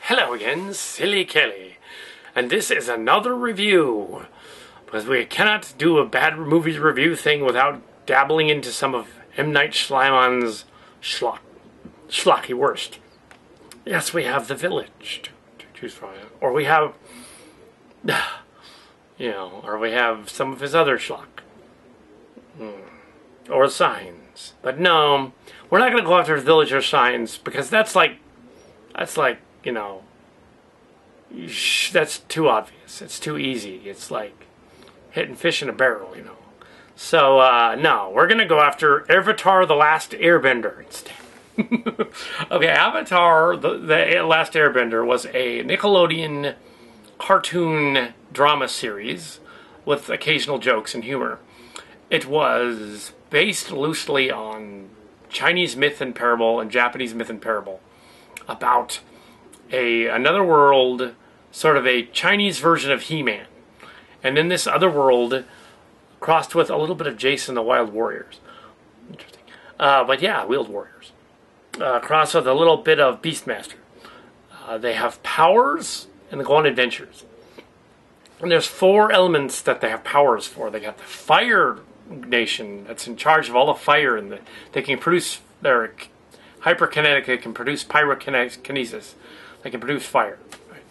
Hello again, Silly Kelly, and this is another review, because we cannot do a bad movies review thing without dabbling into some of M. Night Shyamalan's schlocky worst. Yes, we have The Village to choose from, or we have, or we have some of his other schlock, or Signs. But no, we're not going to go after The Village or Signs, because that's like, that's too obvious. It's too easy. It's like hitting fish in a barrel, So, no, we're going to go after Avatar: The Last Airbender instead. Okay, Avatar: the Last Airbender was a Nickelodeon cartoon drama series with occasional jokes and humor. It was based loosely on Chinese myth and parable and Japanese myth and parable about another world, sort of a Chinese version of He-Man. And then this other world crossed with a little bit of Jason the Wild Warriors. Interesting. But yeah, Wild Warriors. Crossed with a little bit of Beastmaster. They have powers and they go on adventures. And there's 4 elements that they have powers for. They got the Fire Nation that's in charge of all the fire, and they can produce their hyperkinetic. They can produce pyrokinesis. They can produce fire. Right?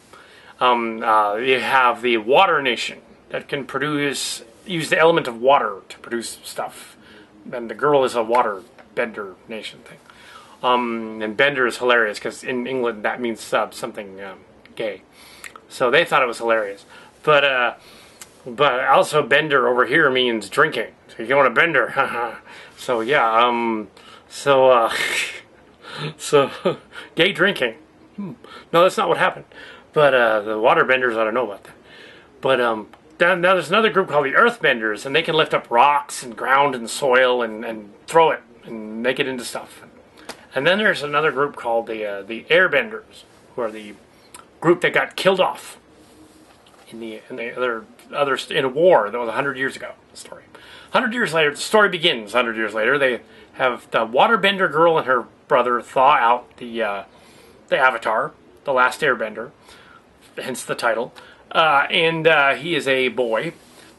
You have the Water Nation that can use the element of water to produce stuff. And the girl is a water bender nation thing. And bender is hilarious because in England that means something gay. So they thought it was hilarious. But also bender over here means drinking. So you want a bender. So yeah, so gay drinking. No, that's not what happened. But the waterbenders ought to know about that. But now there's another group called the Earthbenders, and they can lift up rocks and ground and soil and throw it and make it into stuff. And then there's another group called the Airbenders, who are the group that got killed off in a war that was 100 years ago. The story. 100 years later, the story begins. 100 years later, they have the waterbender girl and her brother thaw out the Avatar, the Last Airbender, hence the title. And he is a boy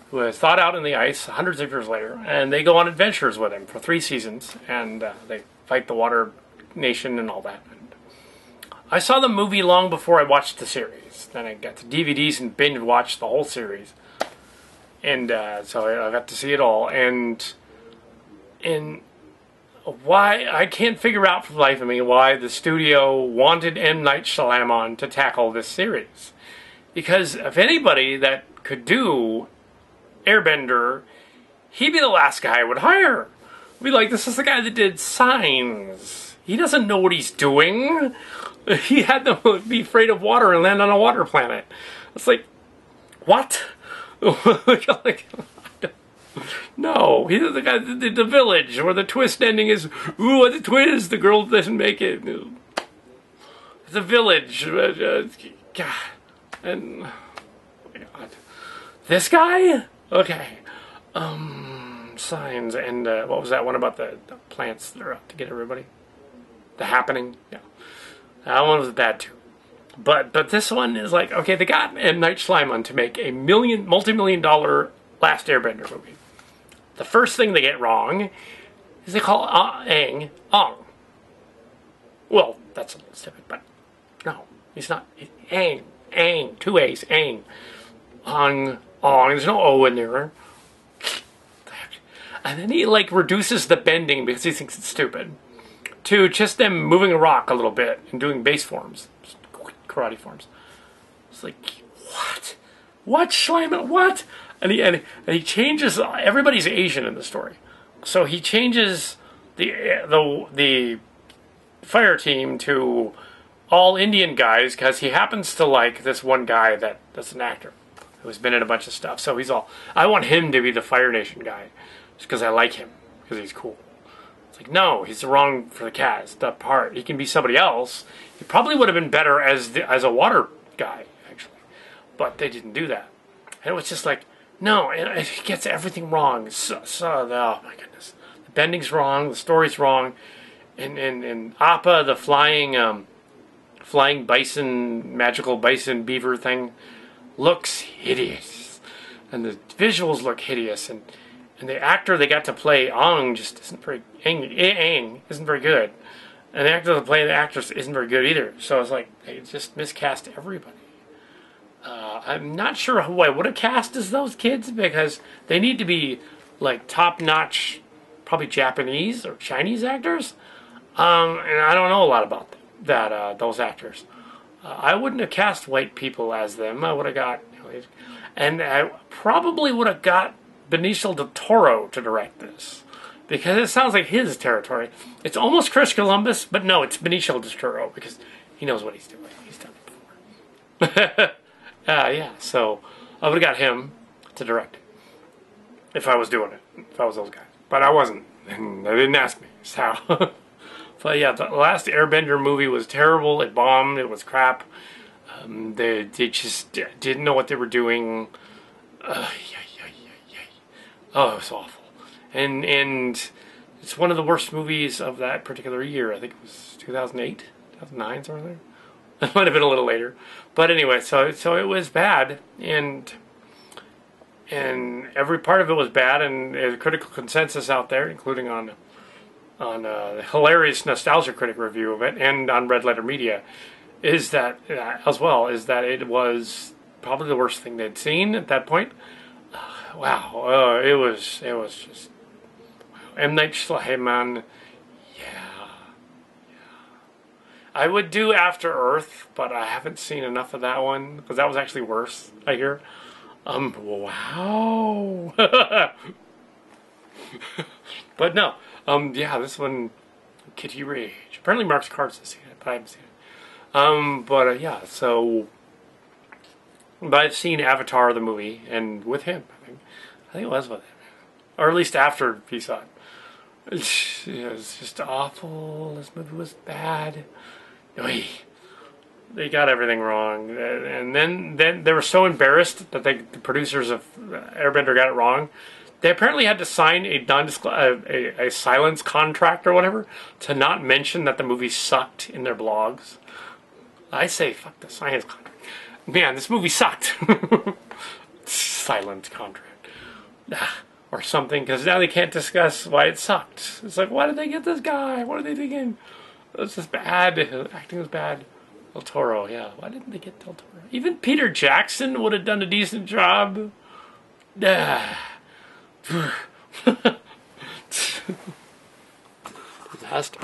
who is thawed out in the ice hundreds of years later, and they go on adventures with him for 3 seasons, and they fight the Water Nation and all that. And I saw the movie long before I watched the series. Then I got the DVDs and binge watched the whole series, and so I got to see it all. And why I can't figure out for the life of me why the studio wanted M. Night Shyamalan to tackle this series. Because if anybody that could do Airbender, he'd be the last guy I would hire. I'd be like, this is the guy that did Signs. He doesn't know what he's doing. He had to be afraid of water and land on a water planet. It's like, what? No, he's the guy that did The Village, where the twist ending is, ooh, what a twist, the girl doesn't make it. The Village. God. And, God. This guy? Okay. Signs, and what was that one about the plants that are out to get everybody? The Happening? Yeah. That one was bad too. But this one is like, okay, they got M. Night Shyamalan to make a multi-million-dollar Last Airbender movie. The first thing they get wrong is they call Aang Aang. Well, that's a little stupid, but no, he's not. He's Aang, 2 A's, Aang. Aang, there's no O in there. And then he reduces the bending because he thinks it's stupid to just them moving a rock a little bit and doing base forms, karate forms. It's like, what? What, Shyamalan? What? And he changes. Everybody's Asian in the story, so he changes the fire team to all Indian guys because he happens to like this one guy that's an actor who's been in a bunch of stuff. So he's all, I want him to be the Fire Nation guy just because I like him because he's cool. It's like, no, he's wrong for the cast. That part, he can be somebody else. He probably would have been better as a water guy actually, but they didn't do that. And it was just like, no, and it gets everything wrong. Oh my goodness, the bending's wrong, the story's wrong, and Appa, the flying flying bison, magical bison beaver thing looks hideous. And the visuals look hideous. And the actor they got to play Aang just isn't very... Aang isn't very good. And the actor that played the actress isn't very good either. So it's like, they just miscast everybody. I'm not sure who I would have cast as those kids, because they need to be, like, top-notch, probably Japanese or Chinese actors. And I don't know a lot about those actors. I wouldn't have cast white people as them. I would have got... And I probably would have got Benicio del Toro to direct this, because it sounds like his territory. It's almost Chris Columbus, but no, it's Benicio del Toro, because he knows what he's doing. He's done it before. Yeah, so I would have got him to direct it if I was doing it, if I was those guys. But I wasn't, and they didn't ask me, so. But yeah, the Last Airbender movie was terrible. It bombed. It was crap. They just didn't know what they were doing. Oh, it was awful. And it's one of the worst movies of that particular year. I think it was 2008, 2009, somewhere there. It might have been a little later. But anyway, so it was bad, and every part of it was bad, and there's a critical consensus out there, including on the hilarious Nostalgia Critic review of it, and on Red Letter Media, is that it was probably the worst thing they'd seen at that point. Wow, it was just M. Night Shlayaman. I would do After Earth, but I haven't seen enough of that one, because that was actually worse, I hear. Wow. But no, yeah, this one, Kitty Rage. Apparently Mark's Cards has seen it, but I haven't seen it. Yeah, so, but I've seen Avatar, the movie, and with him, I think it was with him. Or at least after he saw it. It was just awful. This movie was bad. They got everything wrong, and then they were so embarrassed that the producers of Airbender got it wrong. They apparently had to sign a silence contract or whatever to not mention that the movie sucked in their blogs. I say, fuck the silence contract. Man, this movie sucked. Silence contract. Or something, because now they can't discuss why it sucked. It's like, why did they get this guy? What are they thinking? It's just bad. Acting was bad. Del Toro, yeah. Why didn't they get Del Toro? Even Peter Jackson would have done a decent job. Disaster.